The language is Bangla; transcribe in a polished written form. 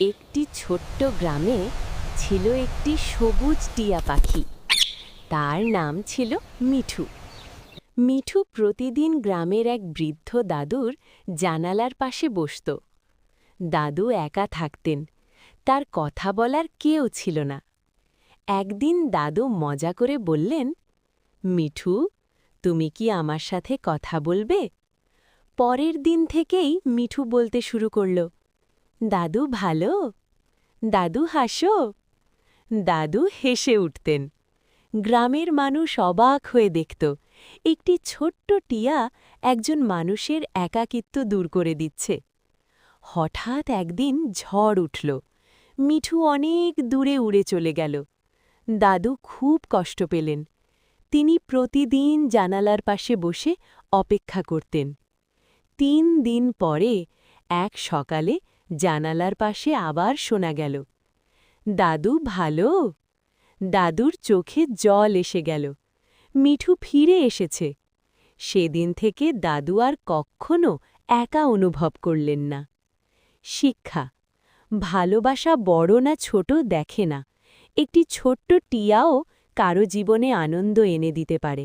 একটি ছোট্ট গ্রামে ছিল একটি সবুজ টিয়া পাখি। তার নাম ছিল মিঠু। মিঠু প্রতিদিন গ্রামের এক বৃদ্ধ দাদুর জানালার পাশে বসত। দাদু একা থাকতেন, তার কথা বলার কেউ ছিল না। একদিন দাদু মজা করে বললেন, মিঠু, তুমি কি আমার সাথে কথা বলবে? পরের দিন থেকেই মিঠু বলতে শুরু করল, দাদু ভালো, দাদু হাসো। দাদু হেসে উঠতেন। গ্রামের মানুষ অবাক হয়ে দেখত, একটি ছোট্ট টিয়া একজন মানুষের একাকিত্ব দূর করে দিচ্ছে। হঠাৎ একদিন ঝড় উঠল, মিঠু অনেক দূরে উড়ে চলে গেল। দাদু খুব কষ্ট পেলেন। তিনি প্রতিদিন জানালার পাশে বসে অপেক্ষা করতেন। ৩ দিন পরে এক সকালে জানালার পাশে আবার শোনা গেল, দাদু ভালো। দাদুর চোখে জল এসে গেল। মিঠু ফিরে এসেছে। সেদিন থেকে দাদু আর কখনো একা অনুভব করলেন না। শিক্ষা: ভালোবাসা বড় না ছোট দেখে না, একটি ছোট্ট টিয়াও কারো জীবনে আনন্দ এনে দিতে পারে।